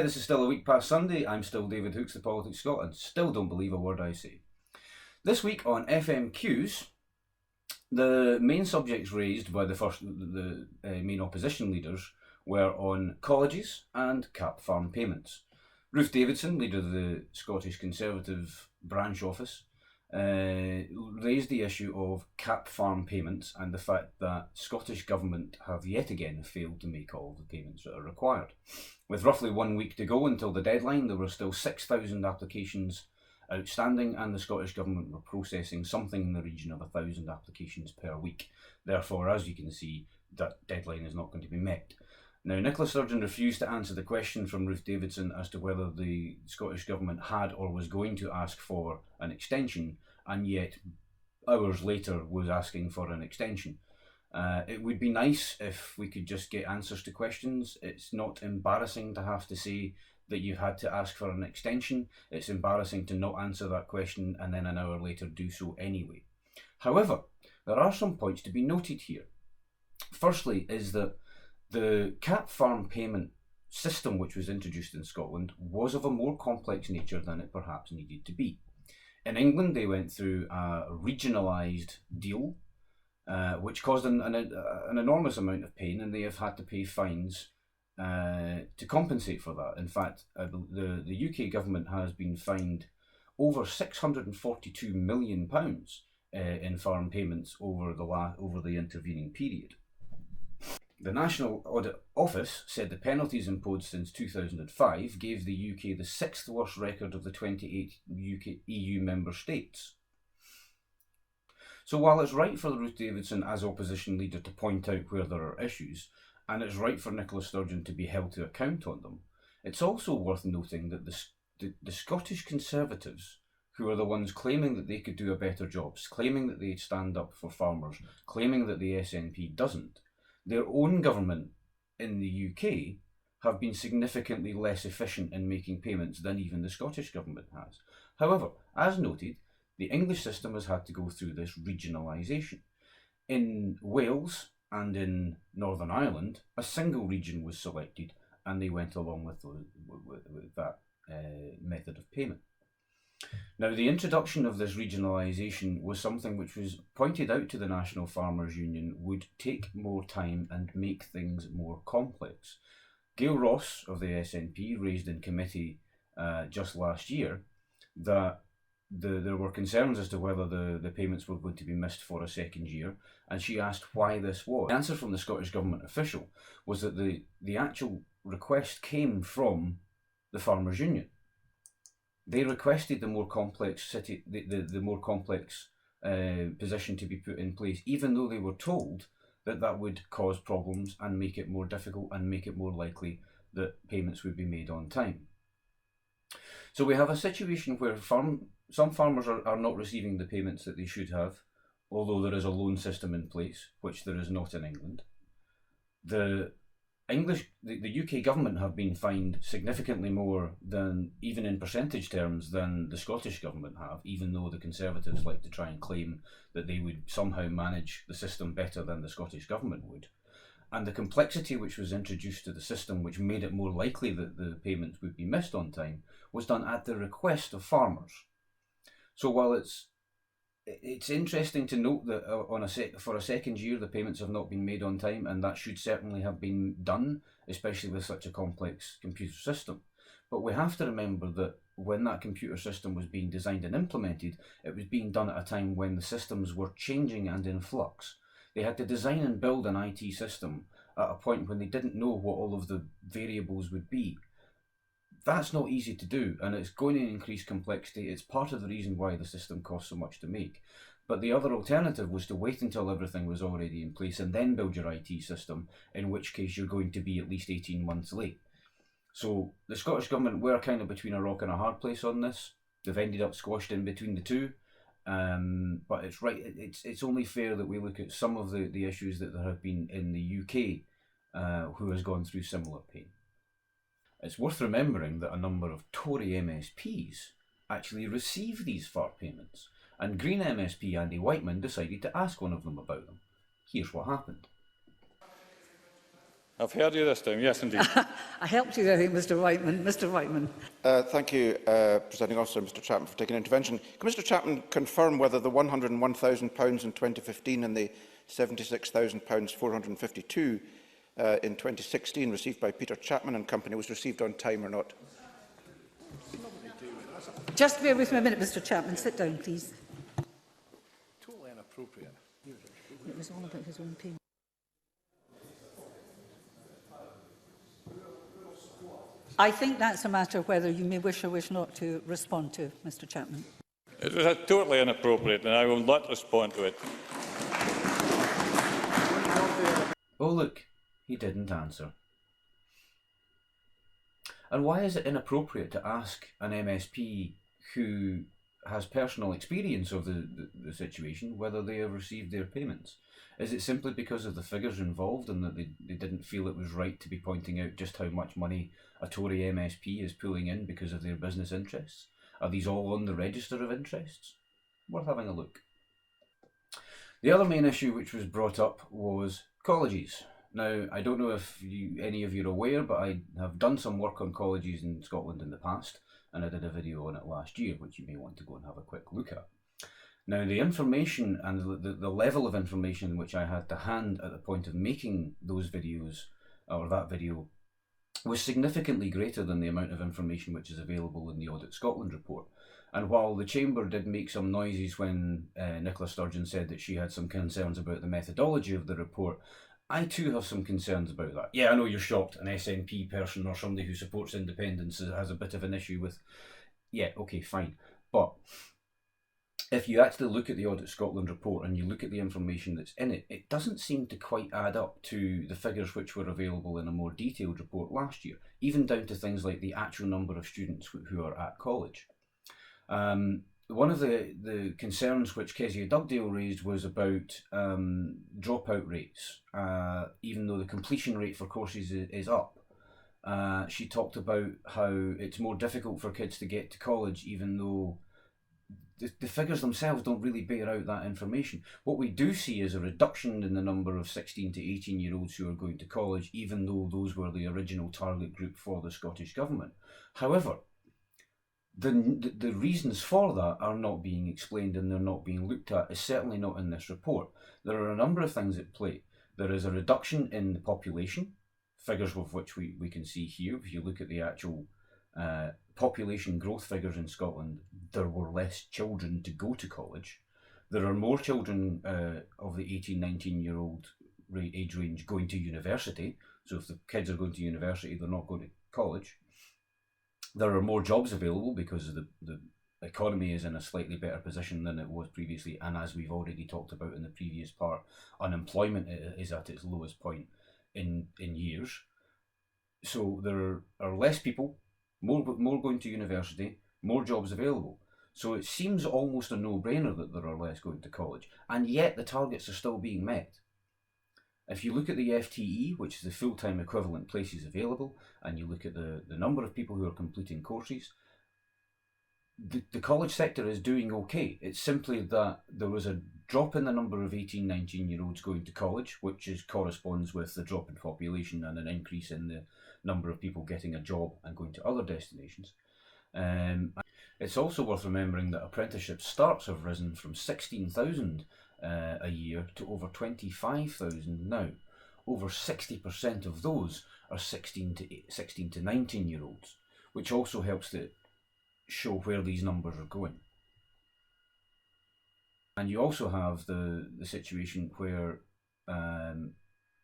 this is still a week past Sunday. I'm still David Hooks, the Politics Scotland. Still don't believe a word I say. This week on FMQs, the main subjects raised by the main opposition leaders were on colleges and cap farm payments. Ruth Davidson, leader of the Scottish Conservative branch office, raised the issue of cap farm payments and the fact that Scottish Government have yet again failed to make all of the payments that are required. With roughly 1 week to go until the deadline, there were still 6,000 applications outstanding, and the Scottish Government were processing something in the region of 1,000 applications per week. Therefore, as you can see, that deadline is not going to be met. Now, Nicola Sturgeon refused to answer the question from Ruth Davidson as to whether the Scottish Government had or was going to ask for an extension, and yet hours later was asking for an extension. It would be nice if we could just get answers to questions. It's not embarrassing to have to say that you had to ask for an extension. It's embarrassing to not answer that question and then an hour later do so anyway. However, there are some points to be noted here. Firstly is that the cap farm payment system which was introduced in Scotland was of a more complex nature than it perhaps needed to be. In England, they went through a regionalised deal, which caused an enormous amount of pain, and they have had to pay fines to compensate for that. In fact, the UK government has been fined over £642 million in farm payments over the intervening period. The National Audit Office said the penalties imposed since 2005 gave the UK the sixth worst record of the 28 EU member states. So while it's right for Ruth Davidson as opposition leader to point out where there are issues, and it's right for Nicola Sturgeon to be held to account on them, it's also worth noting that the Scottish Conservatives, who are the ones claiming that they could do a better job, claiming that they stand up for farmers, claiming that the SNP doesn't, their own government in the UK have been significantly less efficient in making payments than even the Scottish Government has. However, as noted, the English system has had to go through this regionalisation. In Wales and in Northern Ireland, a single region was selected and they went along with that method of payment. Now, the introduction of this regionalisation was something which was pointed out to the National Farmers Union would take more time and make things more complex. Gail Ross of the SNP raised in committee just last year that there were concerns as to whether the payments were going to be missed for a second year, and she asked why this was. The answer from the Scottish Government official was that the actual request came from the Farmers Union. They requested the more complex position to be put in place, even though they were told that that would cause problems and make it more difficult and make it more likely that payments would be made on time. So we have a situation where some farmers are not receiving the payments that they should have, although there is a loan system in place, which there is not in England. The UK government have been fined significantly more than, even in percentage terms, than the Scottish government have, even though the Conservatives like to try and claim that they would somehow manage the system better than the Scottish government would. And the complexity which was introduced to the system, which made it more likely that the payments would be missed on time, was done at the request of farmers. So while it's interesting to note that for a second year the payments have not been made on time, and that should certainly have been done, especially with such a complex computer system. But we have to remember that when that computer system was being designed and implemented, it was being done at a time when the systems were changing and in flux. They had to design and build an IT system at a point when they didn't know what all of the variables would be. That's not easy to do, and it's going to increase complexity. It's part of the reason why the system costs so much to make. But the other alternative was to wait until everything was already in place and then build your IT system, in which case you're going to be at least 18 months late. So the Scottish Government were kind of between a rock and a hard place on this. They've ended up squashed in between the two. But it's right. It's only fair that we look at some of the issues that there have been in the UK who has gone through similar pain. It's worth remembering that a number of Tory MSPs actually receive these FAR payments, and Green MSP Andy Whiteman decided to ask one of them about them. Here's what happened. I've heard you this time, yes indeed. I helped you, I think, Mr. Whiteman. Mr. Whiteman. Thank you, Presiding Officer, Mr Chapman, for taking intervention. Can Mr Chapman confirm whether the £101,000 in 2015 and the £76,000 452 in 2016 received by Peter Chapman and Company was received on time or not? Just bear with me a minute, Mr. Chapman. Sit down, please. Totally inappropriate. It was all about his own payment. I think that's a matter whether you may wish or wish not to respond to, Mr. Chapman. It was totally inappropriate and I will not respond to it. Oh look, he didn't answer. And why is it inappropriate to ask an MSP who has personal experience of the situation whether they have received their payments? Is it simply because of the figures involved and that they didn't feel it was right to be pointing out just how much money a Tory MSP is pulling in because of their business interests? Are these all on the register of interests? Worth having a look. The other main issue which was brought up was colleges. Now, I don't know if any of you are aware, but I have done some work on colleges in Scotland in the past, and I did a video on it last year, which you may want to go and have a quick look at. Now, the information and the level of information which I had to hand at the point of making those videos, or that video, was significantly greater than the amount of information which is available in the Audit Scotland report. And while the Chamber did make some noises when Nicola Sturgeon said that she had some concerns about the methodology of the report, I too have some concerns about that. Yeah, I know you're shocked. An SNP person or somebody who supports independence has a bit of an issue with... Yeah, okay, fine. But if you actually look at the Audit Scotland report and you look at the information that's in it, it doesn't seem to quite add up to the figures which were available in a more detailed report last year, even down to things like the actual number of students who are at college. One of the concerns which Kezia Dugdale raised was about dropout rates, even though the completion rate for courses is up. She talked about how it's more difficult for kids to get to college, even though the figures themselves don't really bear out that information. What we do see is a reduction in the number of 16 to 18-year-olds who are going to college, even though those were the original target group for the Scottish Government. However, the reasons for that are not being explained and they're not being looked at, is certainly not in this report. There are a number of things at play. There is a reduction in the population, figures of which we can see here. If you look at the actual population growth figures in Scotland, there were less children to go to college. There are more children of the 18-19-year-old age range going to university. So if the kids are going to university, they're not going to college. There are more jobs available because the economy is in a slightly better position than it was previously, and as we've already talked about in the previous part, unemployment is at its lowest point in years. So there are less people, more going to university, more jobs available. So it seems almost a no-brainer that there are less going to college, and yet the targets are still being met. If you look at the FTE, which is the full-time equivalent places available, and you look at the number of people who are completing courses, the college sector is doing okay. It's simply that there was a drop in the number of 18, 19-year-olds going to college, which corresponds with the drop in population and an increase in the number of people getting a job and going to other destinations. It's also worth remembering that apprenticeship starts have risen from 16,000 a year to over 25,000 now. Over 60% of those are 16 to 19-year-olds, which also helps to show where these numbers are going. And you also have the situation where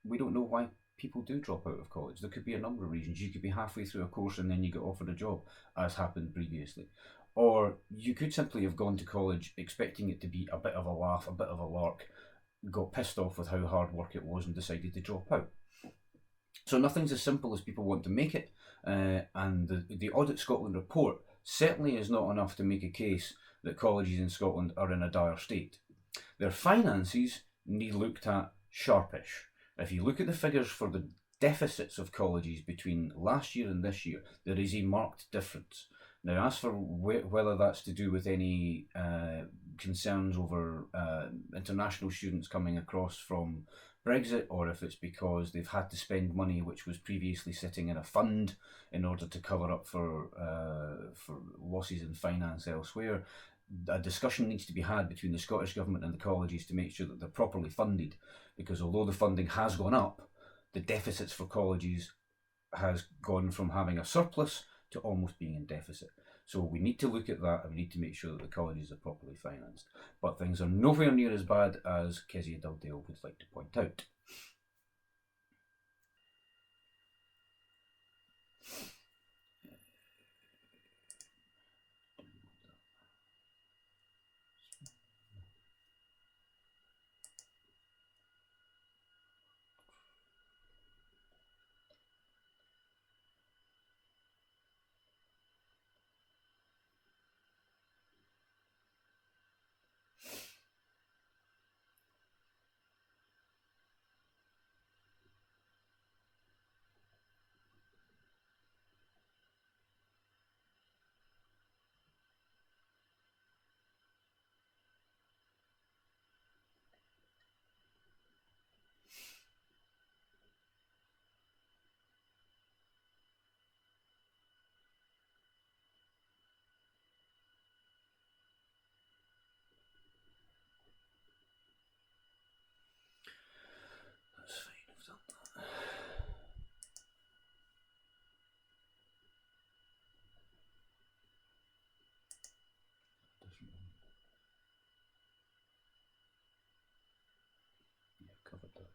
we don't know why people do drop out of college. There could be a number of reasons. You could be halfway through a course and then you get offered a job, as happened previously. Or you could simply have gone to college expecting it to be a bit of a laugh, a bit of a lark, got pissed off with how hard work it was and decided to drop out. So nothing's as simple as people want to make it, and the Audit Scotland report certainly is not enough to make a case that colleges in Scotland are in a dire state. Their finances need looked at sharpish. If you look at the figures for the deficits of colleges between last year and this year, there is a marked difference. Now, as for whether that's to do with any concerns over international students coming across from Brexit, or if it's because they've had to spend money which was previously sitting in a fund in order to cover up for losses in finance elsewhere. A discussion needs to be had between the Scottish Government and the colleges to make sure that they're properly funded, because although the funding has gone up, the deficits for colleges has gone from having a surplus to almost being in deficit. So we need to look at that, and we need to make sure that the colleges are properly financed. But things are nowhere near as bad as Kezia Dugdale would like to point out. That's fine, I've done that. Yeah, covered that.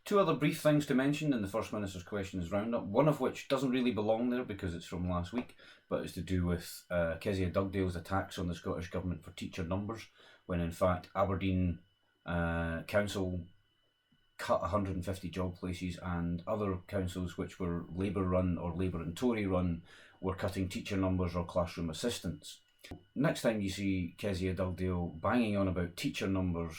Two other brief things to mention in the First Minister's Questions Roundup, one of which doesn't really belong there because it's from last week, but it's to do with Kezia Dugdale's attacks on the Scottish Government for teacher numbers, when in fact Aberdeen Council cut 150 job places, and other councils which were Labour run or Labour and Tory run were cutting teacher numbers or classroom assistants. Next time you see Kezia Dugdale banging on about teacher numbers,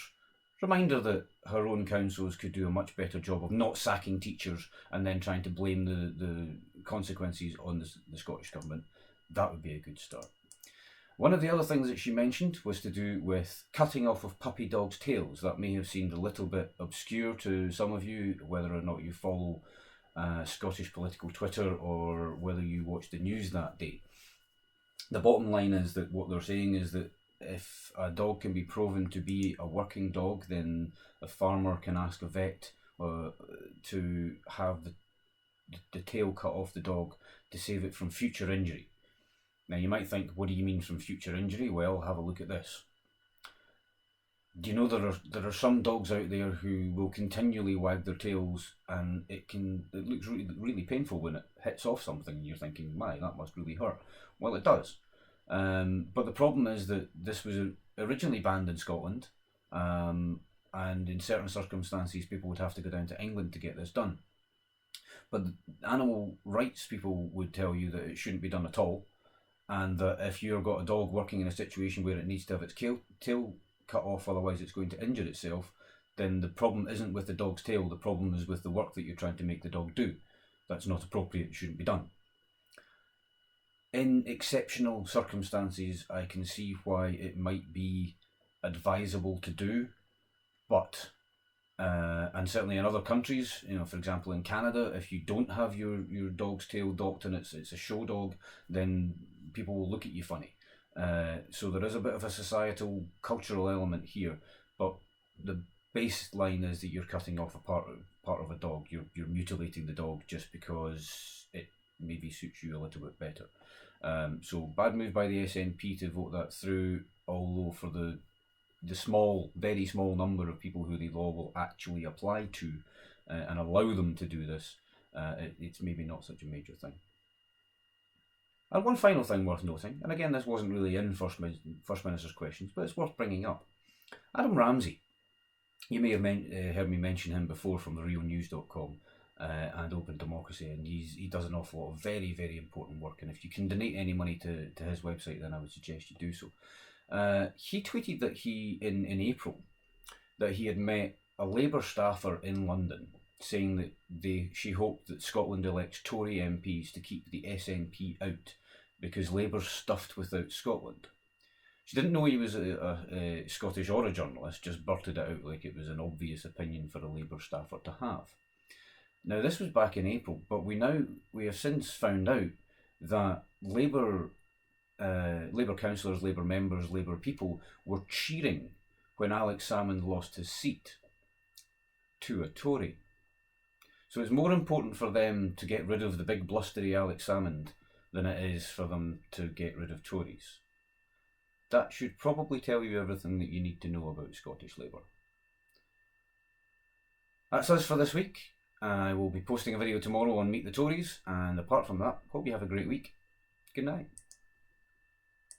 reminder that her own councils could do a much better job of not sacking teachers and then trying to blame the consequences on the Scottish Government. That would be a good start. One of the other things that she mentioned was to do with cutting off of puppy dogs' tails. That may have seemed a little bit obscure to some of you, whether or not you follow Scottish political Twitter or whether you watch the news that day. The bottom line is that what they're saying is that if a dog can be proven to be a working dog, then a farmer can ask a vet to have the tail cut off the dog to save it from future injury. Now you might think, what do you mean from future injury? Well, have a look at this. Do you know there are some dogs out there who will continually wag their tails, and it looks really, really painful when it hits off something and you're thinking, my, that must really hurt. Well, it does. But the problem is that this was originally banned in Scotland, and in certain circumstances people would have to go down to England to get this done. But animal rights people would tell you that it shouldn't be done at all, and that if you've got a dog working in a situation where it needs to have its tail cut off, otherwise it's going to injure itself, then the problem isn't with the dog's tail, the problem is with the work that you're trying to make the dog do. That's not appropriate, it shouldn't be done. In exceptional circumstances, I can see why it might be advisable to do, but and certainly in other countries, for example in Canada, if you don't have your dog's tail docked and it's a show dog, then people will look at you funny. So there is a bit of a societal, cultural element here, but the baseline is that you're cutting off a part of a dog. You're mutilating the dog just because it maybe suits you a little bit better. So bad move by the SNP to vote that through, although for the small, very small number of people who the law will actually apply to and allow them to do this, it's maybe not such a major thing. And one final thing worth noting, and again this wasn't really in First Minister's Questions, but it's worth bringing up. Adam Ramsey, you may have heard me mention him before from therealnews.com. and open democracy, and he does an awful lot of very, very important work, and if you can donate any money to his website, then I would suggest you do so. He tweeted that in April, that he had met a Labour staffer in London saying that she hoped that Scotland elects Tory MPs to keep the SNP out because Labour's stuffed without Scotland. She didn't know he was a Scottish or a journalist, just blurted it out like it was an obvious opinion for a Labour staffer to have. Now, this was back in April, but we have since found out that Labour councillors, Labour members, Labour people were cheering when Alex Salmond lost his seat to a Tory. So it's more important for them to get rid of the big blustery Alex Salmond than it is for them to get rid of Tories. That should probably tell you everything that you need to know about Scottish Labour. That's us for this week. I will be posting a video tomorrow on Meet the Tories, and apart from that, hope you have a great week. Good night.